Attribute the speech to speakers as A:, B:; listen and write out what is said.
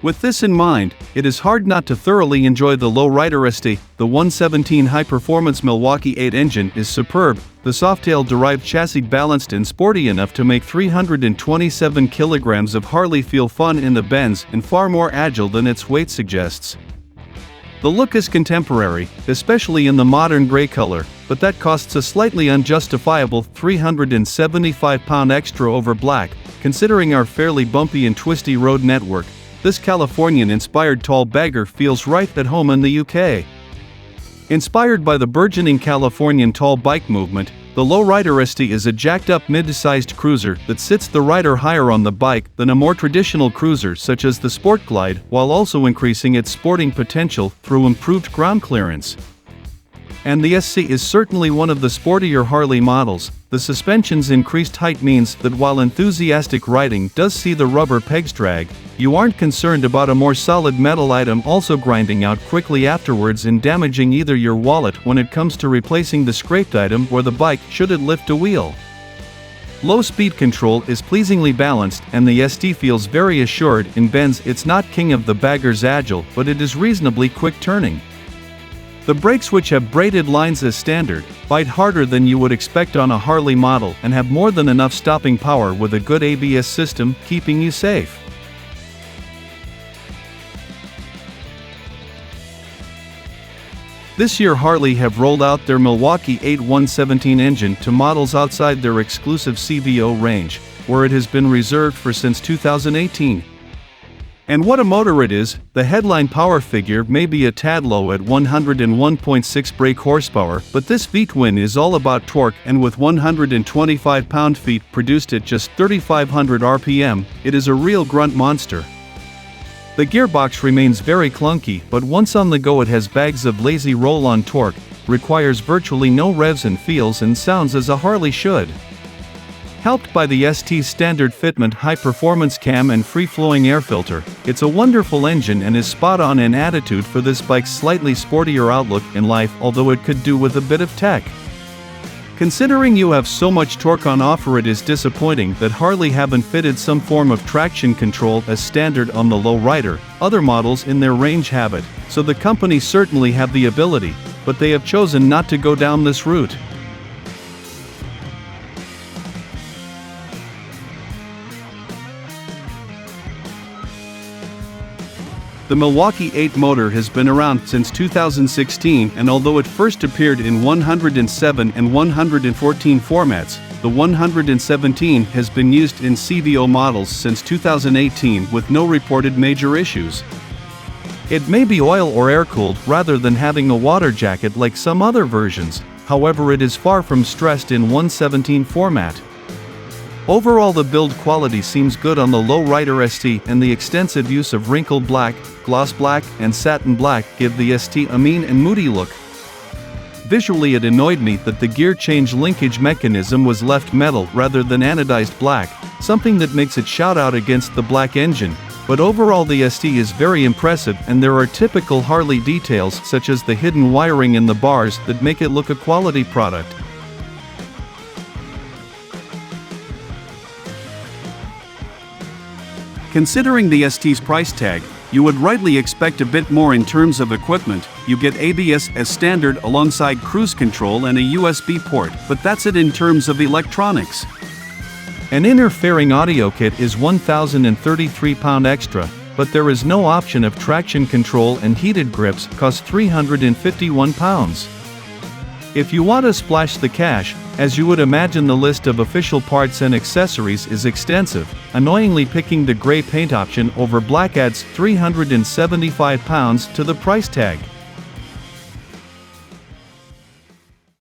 A: With this in mind, it is hard not to thoroughly enjoy the low-rider ST. The 117 High Performance Milwaukee 8 engine is superb, the Softail derived chassis balanced and sporty enough to make 327 kilograms of Harley feel fun in the bends and far more agile than its weight suggests. The look is contemporary, especially in the modern gray color, but that costs a slightly unjustifiable £375 extra over black, considering our fairly bumpy and twisty road network. This Californian-inspired tall bagger feels right at home in the UK. Inspired by the burgeoning Californian tall bike movement, the lowrider ST is a jacked-up mid-sized cruiser that sits the rider higher on the bike than a more traditional cruiser such as the Sport Glide, while also increasing its sporting potential through improved ground clearance. And the SC is certainly one of the sportier Harley models. The suspension's increased height means that while enthusiastic riding does see the rubber pegs drag, you aren't concerned about a more solid metal item also grinding out quickly afterwards and damaging either your wallet when it comes to replacing the scraped item or the bike should it lift a wheel. Low speed control is pleasingly balanced and the ST feels very assured in bends. It's not king of the bagger's agile, but it is reasonably quick turning. The brakes, which have braided lines as standard, bite harder than you would expect on a Harley model and have more than enough stopping power with a good ABS system, keeping you safe. This year Harley have rolled out their Milwaukee 8 117 engine to models outside their exclusive CVO range, where it has been reserved for since 2018. And what a motor it is! The headline power figure may be a tad low at 101.6 brake horsepower, but this V-twin is all about torque, and with 125 pound-feet produced at just 3,500 RPM, it is a real grunt monster. The gearbox remains very clunky, but once on the go it has bags of lazy roll-on torque, requires virtually no revs and feels and sounds as a Harley should. Helped by the ST's standard fitment high-performance cam and free-flowing air filter, it's a wonderful engine and is spot-on in attitude for this bike's slightly sportier outlook in life, although it could do with a bit of tech. Considering you have so much torque on offer, it is disappointing that Harley haven't fitted some form of traction control as standard on the lowrider. Other models in their range have it, so the company certainly have the ability, but they have chosen not to go down this route. The Milwaukee 8 motor has been around since 2016, and although it first appeared in 107 and 114 formats, the 117 has been used in CVO models since 2018 with no reported major issues. It may be oil or air-cooled rather than having a water jacket like some other versions, however it is far from stressed in 117 format. Overall, the build quality seems good on the low-rider ST, and the extensive use of wrinkled black, gloss black, and satin black give the ST a mean and moody look. Visually, it annoyed me that the gear change linkage mechanism was left metal rather than anodized black, something that makes it shout out against the black engine, but overall the ST is very impressive, and there are typical Harley details such as the hidden wiring in the bars that make it look a quality product. Considering the ST's price tag, you would rightly expect a bit more in terms of equipment. You get ABS as standard alongside cruise control and a USB port, but that's it in terms of electronics. An inner fairing audio kit is £1,033 extra, but there is no option of traction control, and heated grips cost £351. If you want to splash the cash, as you would imagine, the list of official parts and accessories is extensive. Annoyingly, picking the gray paint option over black adds £375 to the price tag.